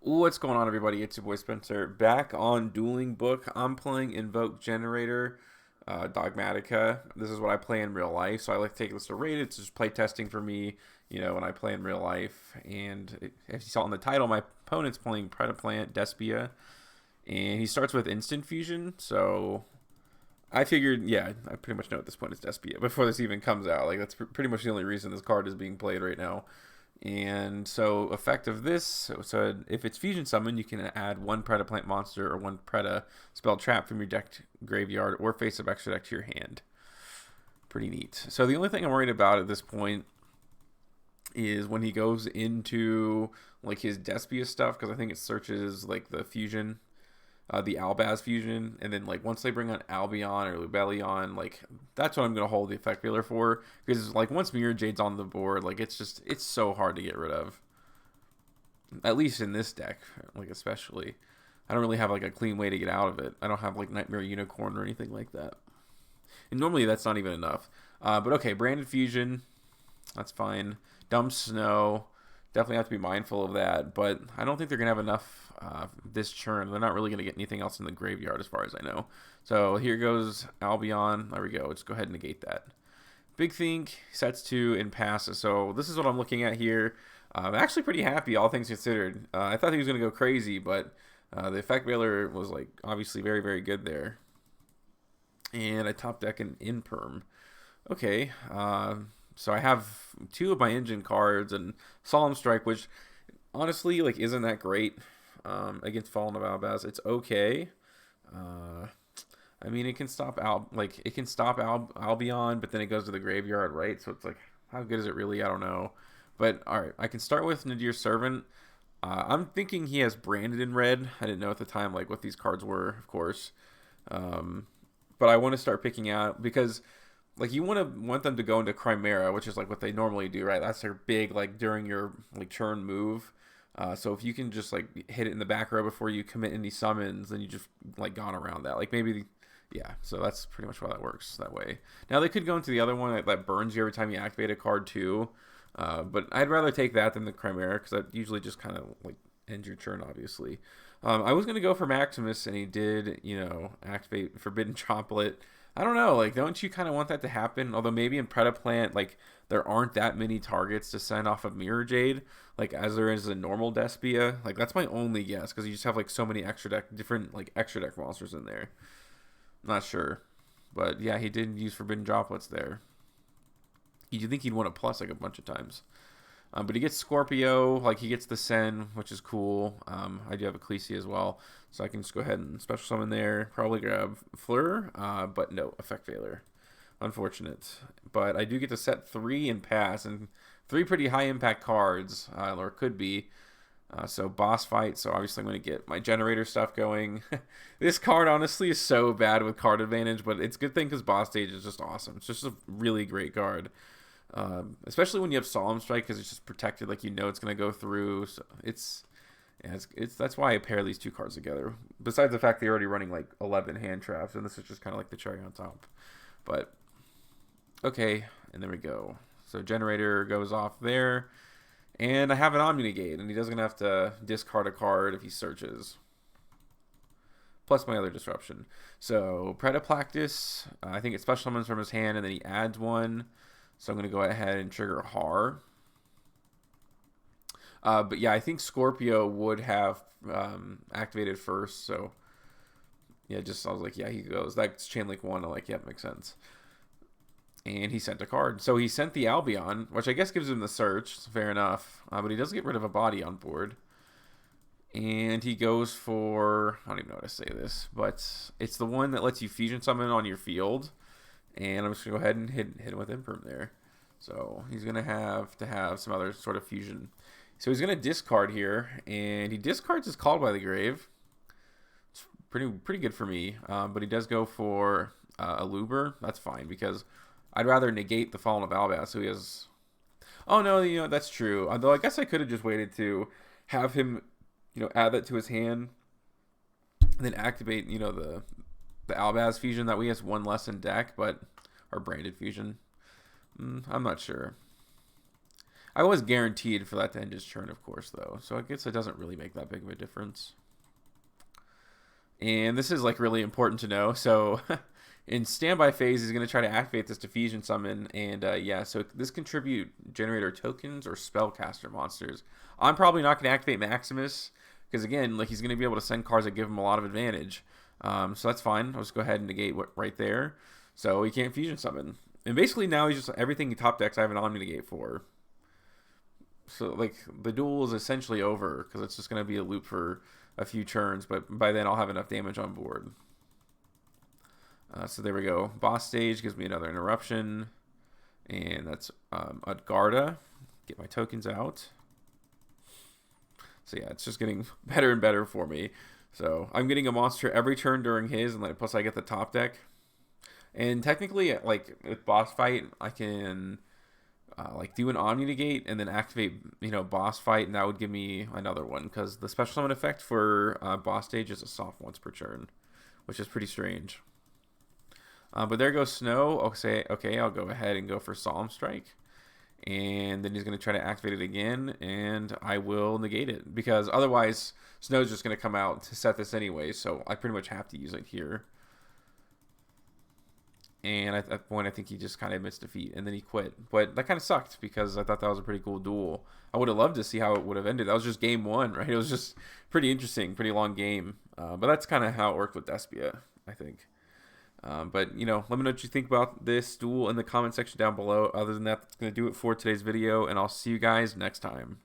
What's going on, everybody? It's your boy Spencer back on Dueling Book. I'm playing Invoked Generator, Dogmatika. This is what I play in real life, so I like to take this to rate. It's just play testing for me, when I play in real life. As you saw in the title, my opponent's playing PredaPlant Despia, and he starts with Instant Fusion. So I figured, yeah, I pretty much know at this point it's Despia before this even comes out. Like that's pretty much the only reason this card is being played right now. And so, effect of this, so if it's fusion summon, you can add one PredaPlant monster or one Preda spell trap from your deck graveyard or face up extra deck to your hand. Pretty neat. So the only thing I'm worried about at this point is when he goes into like his Despia stuff, because I think it searches like the fusion, the Albaz fusion, and then like once they bring on Albion or Lubellion, like that's what I'm gonna hold the effect wheeler for, because like once Mirror Jade's on the board, like it's so hard to get rid of. At least in this deck, like especially, I don't really have like a clean way to get out of it. I don't have like Nightmare Unicorn or anything like that, and normally that's not even enough. But okay, Branded Fusion, that's fine. Dump Snow, definitely have to be mindful of that, but I don't think they're gonna have enough this turn. They're not really gonna get anything else in the graveyard as far as I know. So here goes Albion. There we go. Let's go ahead and negate that. Big Think sets to and passes. So this is what I'm looking at here. I'm actually pretty happy, all things considered. I thought he was gonna go crazy, but the effect veiler was like obviously very, very good there. And I top deck an Imperm. Okay, so I have two of my engine cards and Solemn Strike, which honestly like isn't that great against Fallen of Albaz. It's okay. I mean, it can stop Albion, but then it goes to the graveyard, right? So it's like, how good is it really? I don't know. But all right, I can start with Nadir's Servant. I'm thinking he has Branded in red. I didn't know at the time like what these cards were, of course. But I want to start picking out because like you want them to go into Chimera, which is like what they normally do, right? That's their big like during your like turn move. So if you can just like hit it in the back row before you commit any summons, then you just like gone around that. Like maybe, yeah. So that's pretty much why that works that way. Now they could go into the other one that burns you every time you activate a card too. But I'd rather take that than the Chimera because that usually just kind of like ends your turn, obviously. I was gonna go for Maximus, and he did, activate Forbidden Droplet. I don't know, like, don't you kind of want that to happen? Although maybe in PredaPlant, like, there aren't that many targets to send off of Mirror Jade, like, as there is a normal Despia. Like, that's my only guess, because you just have, like, so many different, like, extra deck monsters in there. Not sure. But, yeah, he did use Forbidden Droplets there. You'd think he'd want a plus, like, a bunch of times. But he gets Scorpio, like he gets the Sen, which is cool. I do have Ecclesia as well, so I can just go ahead and special summon there. Probably grab Fleur, but no, effect failure. Unfortunate. But I do get to set 3 and pass, and 3 pretty high impact cards, or could be. So boss fight, so obviously I'm going to get my Generaider stuff going. This card honestly is so bad with card advantage, but it's a good thing because boss stage is just awesome. It's just a really great card. Especially when you have Solemn Strike because it's just protected, like it's gonna go through. So it's that's why I pair these two cards together. Besides the fact they're already running like 11 hand traps, and this is just kind of like the cherry on top. But okay, and there we go. So Generaider goes off there, and I have an Omni Negate, and he doesn't have to discard a card if he searches. Plus my other disruption. So Predaplactus, I think it special summons from his hand, and then he adds one. So I'm going to go ahead and trigger Har. But yeah, I think Scorpio would have activated first. So yeah, I was like, yeah, he goes. That's Chain Link 1. I'm like, yeah, makes sense. And he sent a card. So he sent the Albion, which I guess gives him the search. Fair enough. But he does get rid of a body on board. And he goes for, I don't even know how to say this, but it's the one that lets you fusion summon on your field. And I'm just going to go ahead and hit him with Imperm there. So he's going to have some other sort of fusion. So he's going to discard here. And he discards his Called by the Grave. It's pretty good for me. But he does go for a Luber. That's fine because I'd rather negate the Fallen of Albaz. So he has... Oh, no, that's true. Although I guess I could have just waited to have him, add that to his hand. And then activate, the Albaz fusion. That way he has one less in deck, but our Branded fusion. I'm not sure. I was guaranteed for that to end his turn, of course, though. So I guess it doesn't really make that big of a difference. And this is like really important to know. So in standby phase, he's going to try to activate this diffusion summon. And yeah, so this contribute Generator tokens or spellcaster monsters. I'm probably not going to activate Maximus because again, like he's going to be able to send cards that give him a lot of advantage. So that's fine. I'll just go ahead and negate right there. So he can't fusion summon. And basically now he's just everything he top decks I have an Omni negate for. So like the duel is essentially over because it's just going to be a loop for a few turns, but by then I'll have enough damage on board. So there we go. Boss stage gives me another interruption, and that's Udgarda. Get my tokens out. So yeah, it's just getting better and better for me. So I'm getting a monster every turn during his, and plus I get the top deck. And technically, like with boss fight, I can like do an Omni negate and then activate, boss fight, and that would give me another one because the special summon effect for boss stage is a soft once per turn, which is pretty strange. But there goes Snow. Okay, I'll go ahead and go for Solemn Strike, and then he's going to try to activate it again, and I will negate it because otherwise Snow's just going to come out to set this anyway, so I pretty much have to use it here. And at that point, I think he just kind of admits defeat, and then he quit. But that kind of sucked because I thought that was a pretty cool duel. I would have loved to see how it would have ended. That was just game one, right? It was just pretty interesting, pretty long game. But that's kind of how it worked with Despia, I think. But, let me know what you think about this duel in the comment section down below. Other than that, that's going to do it for today's video, and I'll see you guys next time.